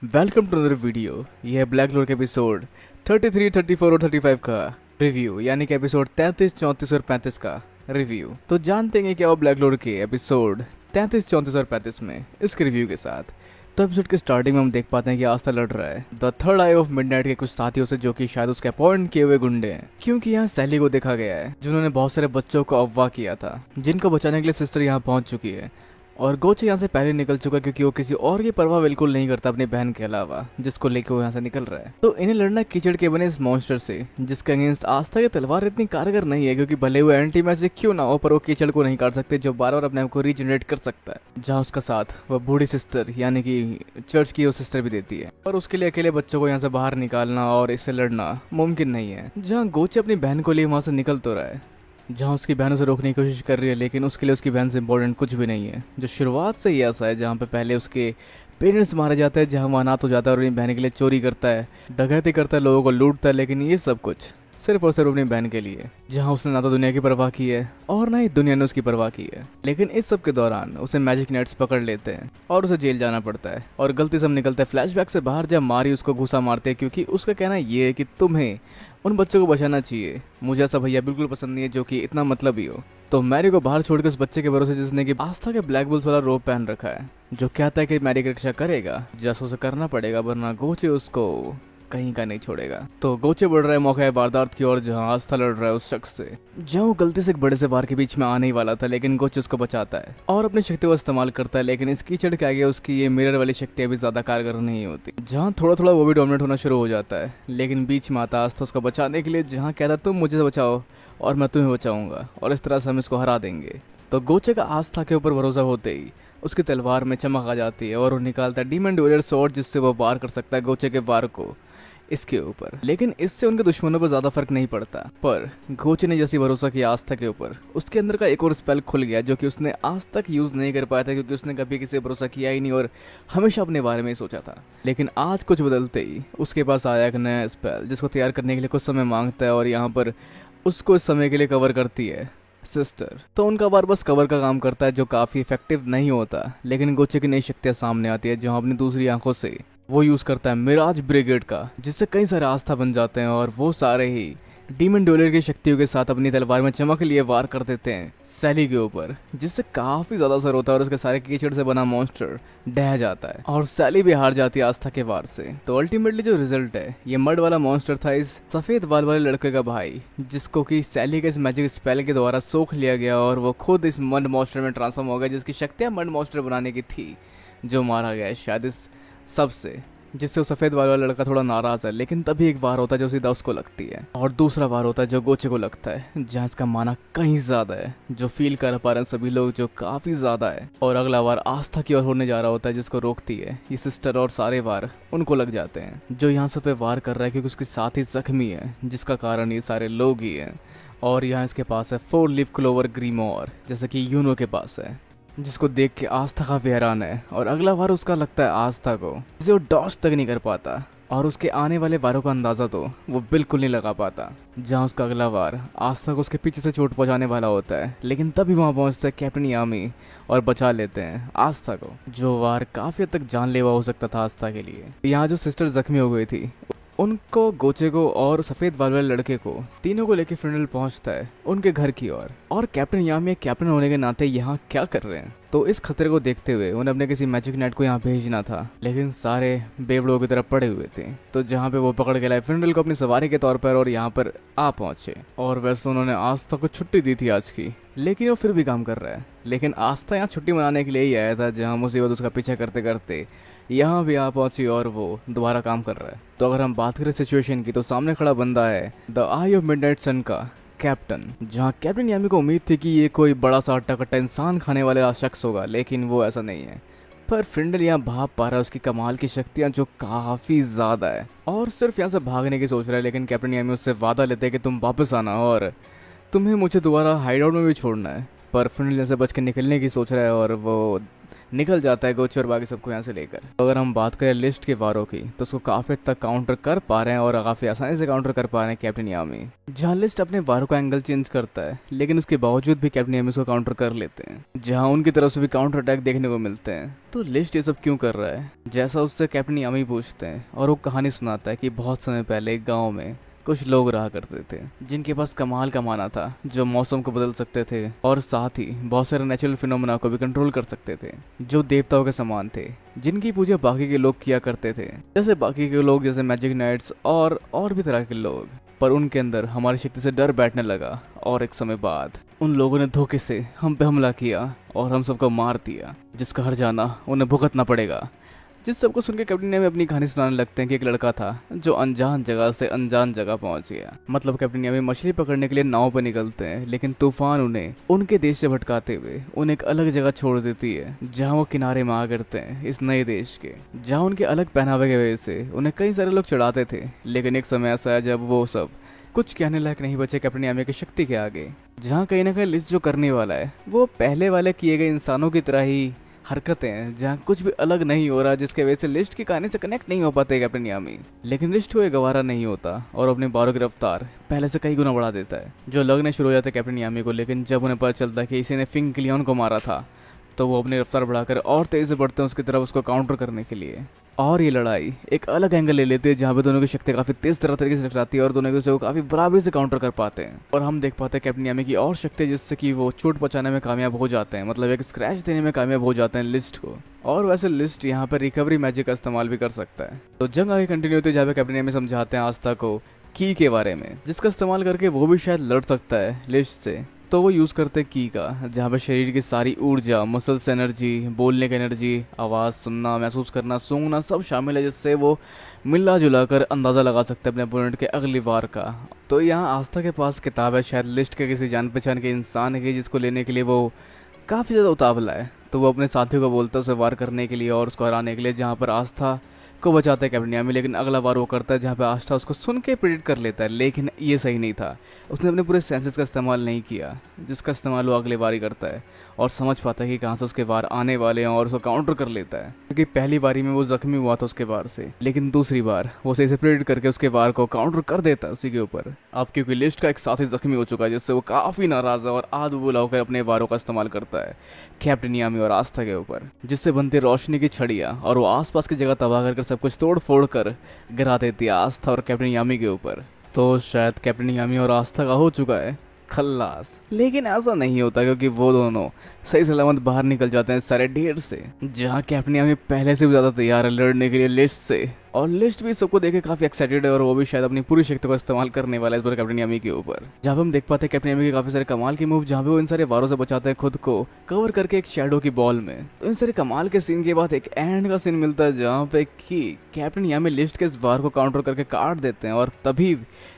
Welcome to another video. यह है black लोर के एपिसोड 33, 34 और 35 का रिव्यू, यानी कि एपिसोड 33, 34 और 35 का रिव्यू। तो जानते हैं क्या वो ब्लैक लोर के एपिसोड 33, 34 और 35 में इसके रिव्यू के साथ। तो एपिसोड के स्टार्टिंग में हम देख पाते हैं कि आस्था लड़ रहा है the third I of midnight के कुछ साथियों से, जो कि शायद उसके अपॉइंट किए हुए गुंडे हैं, क्योंकि यहाँ सैली को देखा गया है जिन्होंने बहुत सारे बच्चों को अगवा किया था, जिनको बचाने के लिए सिस्टर यहाँ पहुंच चुकी है। और गोचे यहाँ से पहले निकल चुका क्योंकि वो किसी और की परवाह बिल्कुल नहीं करता अपनी बहन के अलावा, जिसको लेकर वो यहाँ से निकल रहा है। तो इन्हें लड़ना कीचड़ के बने इस मॉन्स्टर से, जिसके अगेंस्ट आस्था की तलवार इतनी कारगर नहीं है, क्योंकि भले वो एंटी मैजिक क्यों ना हो, पर वो कीचड़ को नहीं काट सकते जो बार बार अपने आप को रीजनरेट कर सकता है। जहाँ उसका साथ वह बूढ़ी सिस्टर यानी कि चर्च की वो सिस्टर भी देती है, और उसके लिए अकेले बच्चों को यहाँ से बाहर निकालना और इससे लड़ना मुमकिन नहीं है। जहाँ गोचे अपनी बहन को लिए वहाँ से निकल तो रहा है, जहाँ उसकी बहन उसे रोकने की कोशिश कर रही है, लेकिन उसके लिए उसकी बहन से इम्पोर्टेंट कुछ भी नहीं है। जो शुरुआत से ही ऐसा है, जहाँ पे पहले उसके पेरेंट्स मारे जाते हैं, जहाँ वो अनाथ हो जाता है और अपनी बहन के लिए चोरी करता है, डकैती करता है, लोगों को लूटता है, लेकिन ये सब कुछ सिर्फ और सिर्फ अपनी बहन के लिए। जहाँ उसने ना तो दुनिया की परवाह की है और ना ही दुनिया ने उसकी परवाह की है। लेकिन इस सब के दौरान उसे मैजिक नेट्स पकड़ लेते हैं और उसे जेल जाना पड़ता है। और गलती से हम निकलते हैं फ्लैशबैक से बाहर, जब मारी उसको घुसा मारते हैं, क्योंकि उसका कहना ये है कि तुम्हें उन बच्चों को बचाना चाहिए। मुझे ऐसा भैया बिल्कुल पसंद नहीं है जो कि इतना मतलबी हो। तो मैरी को बाहर छोड़कर उस बच्चे के भरोसे, जिसने कि आस्था के ब्लैक बुल्स वाला रोब पहन रखा है, जो कहता है कि मैरी की रक्षा करेगा, जैसा उसे करना पड़ेगा, वरना गोचे उसको कहीं का नहीं छोड़ेगा। तो गोचे बढ़ रहा है मौका वारदात की ओर, जहां आस्था लड़ रहा है उस शख्स से, जहां वो गलती से एक बड़े से बार के बीच में आने ही वाला था, लेकिन गोचे उसको बचाता है और अपनी शक्ति को इस्तेमाल करता है। लेकिन इस कीचड़ के आगे उसकी ये मिरर वाली शक्तियां भी ज्यादा कारगर नहीं होती, जहां थोड़ा थोड़ा वो भी डोमिनेट होना शुरू हो जाता है। लेकिन बीच में आता आस्था उसको बचाने के लिए, जहाँ कहता तुम मुझे बचाओ और मैं तुम्हें बचाऊंगा, और इस तरह से हम इसको हरा देंगे। तो गोचे का आस्था के ऊपर भरोसा होते ही उसकी तलवार में चमक आ जाती है और वो निकालता है डीमन ड्यूलर स्वॉर्ड, जिससे वो वार कर सकता है गोचे के वार को इसके ऊपर। लेकिन इससे उनके दुश्मनों पर ज्यादा फर्क नहीं पड़ता। पर गोचे ने जैसी भरोसा किया आस्था के ऊपर, उसके अंदर का एक और स्पेल खुल गया, जो कि उसने आज तक यूज नहीं कर पाया था, क्योंकि उसने कभी किसी भरोसा किया ही नहीं और हमेशा अपने बारे में ही सोचा था। लेकिन आज कुछ बदलते ही उसके पास आया एक नया स्पेल, जिसको तैयार करने के लिए कुछ समय मांगता है, और यहाँ पर उसको इस समय के लिए कवर करती है सिस्टर। तो उनका वार बस कवर का काम करता है, जो काफी इफेक्टिव नहीं होता। लेकिन गोचे की नई शक्तियां सामने आती है, जो अपनी दूसरी आंखों से वो यूज करता है मिराज ब्रिगेड का, जिससे कई सारे आस्था बन जाते हैं, और वो सारे ही डीमन डोलर की शक्तियों के साथ अपनी तलवार में चमक लिए वार कर देते हैं सैली के ऊपर, जिससे काफी ज्यादा असर होता है और उसके सारे कीचड़ से बना मॉन्स्टर ढह जाता है, और सैली भी हार जाती है आस्था के वार से। तो अल्टीमेटली जो रिजल्ट है, ये मड वाला मॉन्स्टर था इस सफेद बाल वाले लड़के का भाई, जिसको कि सैली के इस मैजिक स्पेल के द्वारा सोख लिया गया, और वो खुद इस मड मॉन्स्टर में ट्रांसफॉर्म हो गया, जिसकी शक्तियां मड मॉन्स्टर बनाने की थी, जो मारा गया है शायद इस सबसे, जिससे वो सफेद वाला लड़का थोड़ा नाराज है। लेकिन तभी एक बार होता है जो सीधा उसको लगती है, और दूसरा बार होता है जो गोचे को लगता है, जहाँ इसका माना कहीं ज्यादा है, जो फील कर पा रहे हैं सभी लोग, जो काफी ज्यादा है। और अगला बार आस्था की ओर होने जा रहा होता है, जिसको रोकती है ये सिस्टर, और सारे वार उनको लग जाते हैं। जो यहाँ सब पे वार कर रहा है क्योंकि उसके साथ ही जख्मी है, जिसका कारण ये सारे लोग ही है। और यहाँ इसके पास है 4 लीफ क्लोवर ग्रीमोर, जैसे कि यूनो के पास है, जिसको देख के आस्था काफी हैरान है। और अगला वार उसका लगता है आस्था को, जिसे वो डॉज तक नहीं कर पाता, और उसके आने वाले वारों का अंदाजा तो वो बिल्कुल नहीं लगा पाता। जहाँ उसका अगला वार आस्था को उसके पीछे से चोट पहुंचाने वाला होता है, लेकिन तभी वहां पहुंचता है कैप्टन यामी और बचा लेते हैं आस्था को। जो वार काफी हद तक जानलेवा हो सकता था आस्था के लिए। यहाँ जो सिस्टर जख्मी हो गई थी, उनको, गोचे को और सफेद बाल वाले लड़के को, तीनों को लेकर फ्रिंडल पहुंचता है उनके घर की ओर। और कैप्टन यामी कैप्टन होने के नाते यहाँ क्या कर रहे हैं, तो इस खतरे को देखते हुए उन्हें अपने किसी मैजिक नेट को यहाँ भेजना था, लेकिन सारे बेवड़ों की तरफ पड़े हुए थे। तो जहाँ पे वो पकड़ के लाए फ्रिंडल को अपनी सवारी के तौर पर, और यहाँ पर आ पहुंचे। और वैसे उन्होंने आस्था को छुट्टी दी थी आज की, लेकिन वो फिर भी काम कर रहा है। लेकिन आस्था यहाँ छुट्टी मनाने के लिए ही आया था, जहाँ मुसीबत उसका पीछा करते करते यहाँ भी आ पहुंची और वो दोबारा काम कर रहा है। तो अगर हम बात करें सिचुएशन की, तो सामने खड़ा बंदा है द आई ऑफ मिडनाइट सन का कैप्टन। जहाँ कैप्टन यामी को उम्मीद थी कि ये कोई बड़ा सा अट्टा कट्टा इंसान खाने वाला शख्स होगा, लेकिन वो ऐसा नहीं है। पर फ्रिंडल यहाँ भाप पा रहा है उसकी कमाल की शक्तियाँ, जो काफी ज्यादा है, और सिर्फ यहाँ से भागने की सोच रहा है। लेकिन कैप्टन यामी उससे वादा लेते हैं कि तुम वापस आना और तुम्हें मुझे दोबारा हाइड आउट में भी छोड़ना है। पर फ्रिंडल यहाँ से बच के निकलने की सोच रहा है, और वो निकल जाता है गोची और बाकी सबको यहाँ से लेकर। तो अगर हम बात करें लिस्ट के वारों की तो उसको काफी हद तक काउंटर कर पा रहे हैं और काफी आसानी से काउंटर कर पा रहे हैं कैप्टन यामी। जहाँ लिस्ट अपने वारों का एंगल चेंज करता है लेकिन उसके बावजूद भी कैप्टन यामी उसको काउंटर कर लेते हैं, जहाँ उनकी तरफ से भी काउंटर अटैक देखने को मिलते हैं। तो लिस्ट ये सब क्यों कर रहा है, जैसा उससे कैप्टन यामी पूछते हैं और वो कहानी सुनाता है कि बहुत समय पहले एक गाँव में कुछ लोग रहा करते थे जिनके पास कमाल का माना था, जो मौसम को बदल सकते थे और साथ ही बहुत सारे नेचुरल फिनोमेना को भी कंट्रोल कर सकते थे, जो देवताओं के समान थे, जिनकी पूजा बाकी के लोग किया करते थे, जैसे बाकी के लोग जैसे मैजिक नाइट्स और भी तरह के लोग। पर उनके अंदर हमारी शक्ति से डर बैठने लगा और एक समय बाद उन लोगों ने धोखे से हम पे हमला किया और हम सबको मार दिया, जिसका हर जाना उन्हें भुगतना पड़ेगा। जिस सबको सुन के कैप्टन यामी अपनी कहानी सुनाने लगते हैं कि एक लड़का था जो अनजान जगह से अनजान जगह पहुंच गया। मतलब कैप्टन यामी मछली पकड़ने के लिए नाव पर निकलते हैं लेकिन तूफान उन्हें उनके देश से भटकाते हुए उन्हें एक अलग जगह छोड़ देती है, जहां वो किनारे में आ करते हैं इस नए देश के, जहां उनके अलग पहनावे की वजह से उन्हें कई सारे लोग चढ़ाते थे। लेकिन एक समय ऐसा है जब वो सब कुछ कहने लायक नहीं बचे कैप्टन यामी की शक्ति के आगे, जहाँ कहीं ना कहीं लिस्ट जो करने वाला है वो पहले वाले किए गए इंसानों की तरह ही हरकतें हैं, जहाँ कुछ भी अलग नहीं हो रहा, जिसके वजह से लिस्ट की कहानी से कनेक्ट नहीं हो पाते कैप्टन यामी। लेकिन लिस्ट को ये गवारा नहीं होता और अपने बारों की रफ्तार पहले से कई गुना बढ़ा देता है, जो लगने शुरू हो जाते कैप्टन यामी को। लेकिन जब उन्हें पता चलता है कि इसी ने फिंग क्लियन को मारा था तो वो अपनी रफ्तार बढ़ाकर और तेज से बढ़ते हैं उसकी तरफ, उसको काउंटर करने के लिए। और ये लड़ाई एक अलग एंगल ले लेते हैं जहाँ पे दोनों की शक्ति काफी तेज तरीके से टकराती है और दोनों एक दूसरे को काफी बराबरी से काउंटर कर पाते हैं। और हम देख पाते हैं कैप्टन यामी की और शक्ति, जिससे कि वो चोट पहुंचाने में कामयाब हो जाते हैं, मतलब एक स्क्रैच देने में कामयाब हो जाते हैं लिस्ट को। और वैसे लिस्ट यहाँ पर रिकवरी मैजिक का इस्तेमाल भी कर सकता है। तो जंग आगे कंटिन्यू होती है जहाँ पे कैप्टन यामी समझाते हैं आस्था को की के बारे में, जिसका इस्तेमाल करके वो भी शायद लड़ सकता है लिस्ट से। तो वो यूज़ करते की का, जहाँ पे शरीर की सारी ऊर्जा, मसल्स एनर्जी, बोलने की एनर्जी, आवाज़ सुनना, महसूस करना, सूंघना सब शामिल है, जिससे वो मिला जुला कर अंदाज़ा लगा सकते हैं अपने अपोनेंट के अगली वार का। तो यहाँ आस्था के पास किताब है शायद लिस्ट के किसी जान पहचान के इंसान की, जिसको लेने के लिए वो काफ़ी ज़्यादा उतावला है। तो वो अपने साथियों को बोलता है उसे वार करने के लिए और उसको हराने के लिए, जहाँ पर आस्था को बचाता है कैप्टन यामी। लेकिन अगला बार वो करता है जहाँ पे आस्था उसको सुन के प्रेडिक्ट कर लेता है, लेकिन ये सही नहीं था। उसने अपने पूरे सेंसेस का इस्तेमाल नहीं किया, जिसका इस्तेमाल वो अगली बार ही करता है और समझ पाता है कि कहाँ से उसके वार आने वाले हैं और उसको काउंटर कर लेता है। क्योंकि पहली बारी में वो जख्मी हुआ था उसके वार से, लेकिन दूसरी बार वो सही से प्रेडिक्ट करके उसके वार को काउंटर कर देता है उसी के ऊपर। अब क्योंकि लिस्ट का एक साथी जख्मी हो चुका है, जिससे वो काफ़ी नाराज़ है और आग बुला होकर अपने वारों का इस्तेमाल करता है कैप्टन यामी और आस्था के ऊपर, जिससे बनती रोशनी की छड़ियाँ और वो आसपास की जगह तबाह कर सब कुछ तोड़ फोड़ कर गिरा देती है आस्था और कैप्टन यामी के ऊपर। तो शायद कैप्टन यामी और आस्था का हो चुका है खल्लास। लेकिन ऐसा नहीं होता, क्योंकि वो दोनों सही सलामत बाहर निकल जाते हैं सारे ढेर से, जहाँ कैप्टन यामी पहले से भी ज़्यादा तैयार है लड़ने के लिए लिस्ट से। और लिस्ट भी सबको देखे काफ़ी एक्साइटेड है और वो भी शायद अपनी पूरी शक्ति का इस्तेमाल करने वाला है इस बार कैप्टन यामी के ऊपर। जहाँ हम देख पाते हैं कैप्टन यामी के काफ़ी सारे कमाल के मूव, जहाँ पे वो इन सारे वारों से बचाते हैं खुद को कवर करके एक शैडो की बॉल में। तो इन सारे कमाल के सीन के बाद एक एंड का सीन मिलता है जहाँ पे कि कैप्टन यामी लिस्ट के इस वार को काउंटर करके काट देते हैं और तभी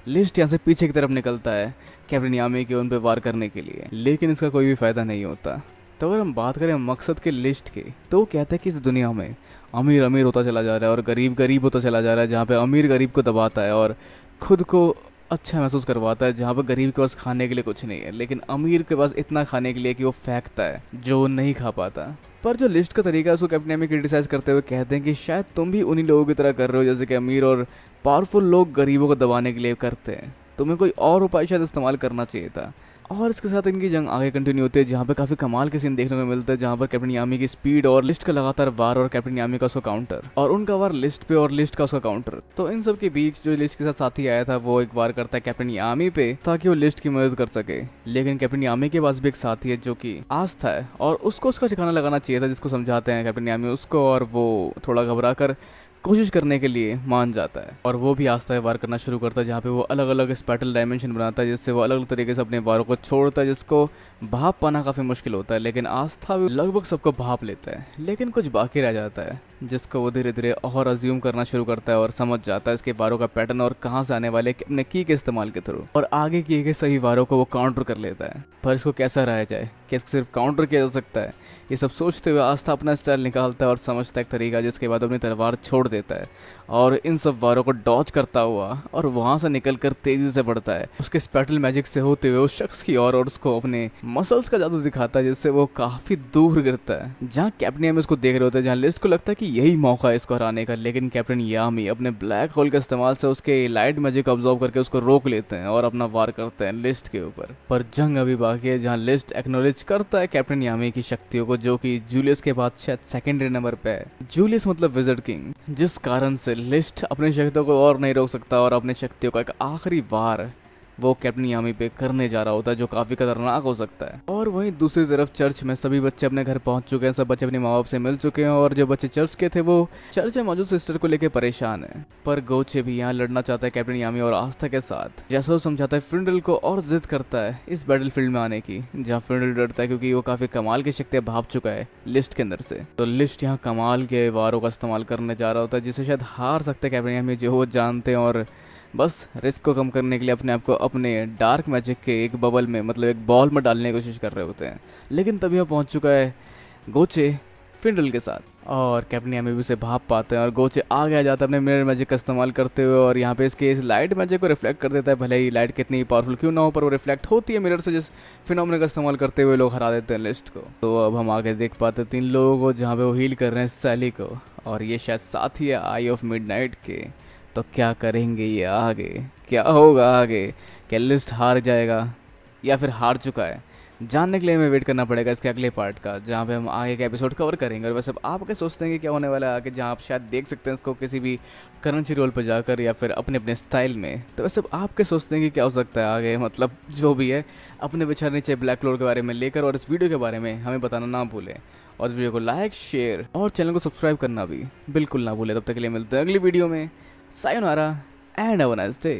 लिस्ट यहाँ से पीछे की तरफ निकलता है कैप्टन यामी के उन पे वार करने के लिए। लेकिन इसका कोई भी फायदा नहीं होता। तो अगर हम बात करें मकसद के लिस्ट के, तो वो कहता है कि इस दुनिया में अमीर अमीर होता चला जा रहा है और गरीब गरीब होता चला जा रहा है, जहाँ पे अमीर गरीब को दबाता है और खुद को अच्छा महसूस करवाता है, जहाँ पर गरीब के पास खाने के लिए कुछ नहीं है लेकिन अमीर के पास इतना खाने के लिए कि वो फेंकता है जो नहीं खा पाता। पर जो लिस्ट का तरीका है उसको कैप्टन यामी क्रिटिसाइज करते हुए कहते हैं कि शायद तुम भी उन्हीं लोगों की तरह कर रहे हो जैसे कि अमीर और पावरफुल लोग गरीबों को दबाने के लिए करते हैं, तुम्हें कोई और उपाय शायद इस्तेमाल करना चाहिए था। और इसके साथ इनकी जंग आगे कंटिन्यू होती है, जहाँ पे काफी कमाल के सीन देखने को मिलते हैं, जहाँ पर कैप्टन यामी की स्पीड और लिस्ट का लगातार वार और कैप्टन यामी का उसका काउंटर और उनका वार लिस्ट पे और लिस्ट का उसका काउंटर। तो इन सब के बीच जो लिस्ट के साथ साथी आया था वो एक वार करता है कैप्टन यामी पे ताकि वो लिस्ट की मदद कर सके। लेकिन कैप्टन यामी के पास भी एक साथी है जो कि आस्था है और उसको उसका ठिकाना लगाना चाहिए था, जिसको समझाते हैं कैप्टन यामी उसको, और वो थोड़ा घबरा कर कोशिश करने के लिए मान जाता है और वो भी आस्था है वार करना शुरू करता है, जहाँ पे वो अलग अलग स्पेटल डायमेंशन बनाता है, जिससे वो अलग अलग तरीके से अपने वारों को छोड़ता है, जिसको भाप पाना काफ़ी मुश्किल होता है। लेकिन आस्था भी लगभग सबको भाप लेता है, लेकिन कुछ बाकी रह जाता है जिसको वो धीरे धीरे और अज्यूम करना शुरू करता है और समझ जाता है इसके वारों का पैटर्न और कहाँ से आने वाले अपने की के इस्तेमाल के थ्रू, और आगे किए गए सही वारों को वो काउंटर कर लेता है। पर इसको कैसा रहा जाए, क्या इसको सिर्फ काउंटर किया जा सकता है ये सब सोचते हुए आस्था अपना स्टाइल निकालता है और समझता है एक तरीका, जिसके बाद अपनी तलवार छोड़ देता है और इन सब वारों को डॉज करता हुआ और वहां से निकलकर तेजी से बढ़ता है उसके स्पेटल मैजिक से होते हुए उस शख्स की और उसको अपने मसल्स का जादू दिखाता है, जिससे वो काफी दूर गिरता है। जहाँ कैप्टन यामी उसको देख रहे होते हैं, जहाँ लिस्ट को लगता है कि यही मौका है इसको हराने का, लेकिन कैप्टन यामी अपने ब्लैक होल के इस्तेमाल से उसके लाइट मैजिक ऑब्जर्व करके उसको रोक लेते हैं और अपना वार करते हैं लिस्ट के ऊपर। पर जंग अभी बाकी है, जहाँ लिस्ट एक्नॉलेज करता है कैप्टन यामी की शक्तियों को, जो कि जूलियस के बाद शायद सेकेंडरी नंबर पे है। जूलियस मतलब विज़र्ड किंग, जिस कारण से लिस्ट अपनी शक्तियों को और नहीं रोक सकता और अपनी शक्तियों का एक आखिरी वार वो कैप्टन यामी पे करने जा रहा होता है, जो काफी खतरनाक हो सकता है। और वहीं दूसरी तरफ चर्च में सभी बच्चे अपने घर पहुंच चुके हैं, सब बच्चे अपने माँ बाप से मिल चुके हैं और जो बच्चे चर्च के थे वो चर्च में मौजूद सिस्टर को लेकर परेशान है। पर गोचे भी यहाँ लड़ना चाहता है कैप्टन यामी और आस्था के साथ, जैसा वो समझाता है फ्रिंडल को और जिद करता है इस बैटलफील्ड में आने की, जहाँ फ्रिंडल डरता है क्योंकि वो काफी कमाल की शक्तियां भाप चुका है लिस्ट के अंदर से। तो लिस्ट यहाँ कमाल के वारों का इस्तेमाल करने जा रहा होता है, जिसे शायद हार सकते हैं कैप्टन यामी, जो वो जानते हैं, और बस रिस्क को कम करने के लिए अपने आप को अपने डार्क मैजिक के एक बबल में, मतलब एक बॉल में डालने की कोशिश कर रहे होते हैं। लेकिन तभी वह पहुंच चुका है गोचे फिंडल के साथ और कैप्टन यामी भी उसे भाप पाते हैं और गोचे आगे आ जाता है अपने मिरर मैजिक का इस्तेमाल करते हुए और यहाँ पे इसके इस लाइट मैजिक को रिफ्लेक्ट कर देता है। भले ही लाइट कितनी पावरफुल क्यों ना हो, पर वो रिफ्लेक्ट होती है मिरर से, जिस फिनोमेना का इस्तेमाल करते हुए लोग हरा देते हैं लिस्ट को। तो अब हम आगे देख पाते हैं 3 लोगों को, जहाँ पे वो हील कर रहे हैं सैली को, और ये शायद साथी है आई ऑफ मिडनाइट के। तो क्या करेंगे ये आगे, क्या होगा आगे? क्या लिस्ट हार जाएगा या फिर हार चुका है? जानने के लिए हमें वेट करना पड़ेगा इसके अगले पार्ट का, जहाँ पे हम आगे का एपिसोड कवर करेंगे। और वैसे आप क्या सोचते हैं कि क्या होने वाला है आगे, जहाँ आप शायद देख सकते हैं इसको किसी भी करेंसी रोल पर जाकर या फिर अपने अपने स्टाइल में। तो वैसे आप क्या सोचते हैं कि क्या हो सकता है आगे? मतलब जो भी है अपने विचार नीचे ब्लैक लोड के बारे में लेकर और इस वीडियो के बारे में हमें बताना ना भूलें, और इस वीडियो को लाइक, शेयर और चैनल को सब्सक्राइब करना भी बिल्कुल ना भूलें। तब तक के लिए मिलते हैं अगली वीडियो में। Sayonara and have a nice day.